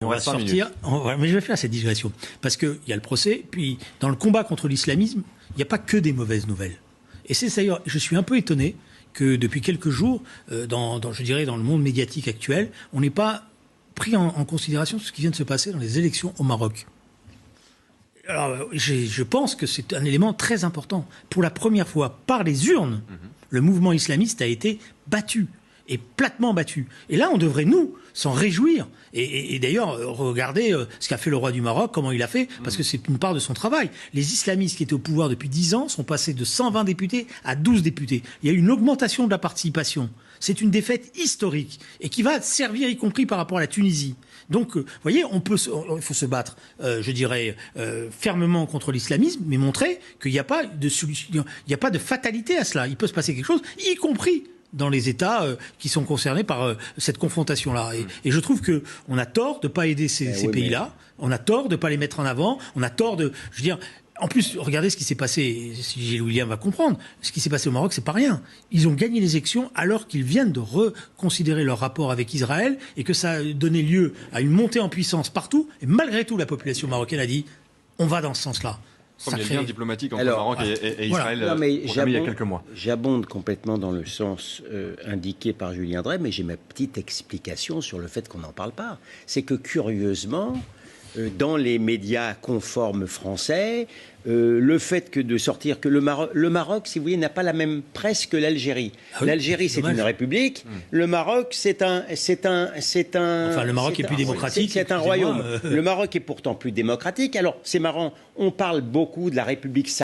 On va sortir, mais je vais faire cette digression, parce qu'il y a le procès, puis dans le combat contre l'islamisme, il n'y a pas que des mauvaises nouvelles. Et c'est d'ailleurs, je suis un peu étonné que depuis quelques jours, je dirais dans le monde médiatique actuel, on n'ait pas pris en considération ce qui vient de se passer dans les élections au Maroc. Alors, je pense que c'est un élément très important. Pour la première fois, par les urnes, le mouvement islamiste a été battu, et platement battu. Et là, on devrait, nous, s'en réjouir. Et d'ailleurs, regardez ce qu'a fait le roi du Maroc, comment il a fait, parce que c'est une part de son travail. Les islamistes qui étaient au pouvoir depuis 10 ans sont passés de 120 députés à 12 députés. Il y a eu une augmentation de la participation. C'est une défaite historique et qui va servir, y compris par rapport à la Tunisie. Donc, vous voyez, il faut se battre, je dirais, fermement contre l'islamisme, mais montrer qu'il n'y a pas de solution, il n'y a pas de fatalité à cela. Il peut se passer quelque chose, y compris dans les États qui sont concernés par cette confrontation-là. Et je trouve qu'on a tort de ne pas aider ces pays-là, on a tort de ne pas les mettre en avant, on a tort de... Je veux dire, en plus, regardez ce qui s'est passé, si Gilles William va comprendre, ce qui s'est passé au Maroc, c'est pas rien. Ils ont gagné les élections alors qu'ils viennent de reconsidérer leur rapport avec Israël et que ça a donné lieu à une montée en puissance partout. Et malgré tout, la population marocaine a dit, on va dans ce sens-là. Comme il y a un lien diplomatique entre le Maroc et Israël, il y a quelques mois. J'abonde complètement dans le sens indiqué par Julien Drey, mais j'ai ma petite explication sur le fait qu'on n'en parle pas. C'est que curieusement, dans les médias conformes français, le fait que de sortir que le Maroc, si vous voulez, n'a pas la même presse que l'Algérie. L'Algérie, c'est une république. Le Maroc, c'est un. Enfin, le Maroc est plus démocratique. C'est un royaume. Le Maroc est pourtant plus démocratique. Alors, c'est marrant. On parle beaucoup de la République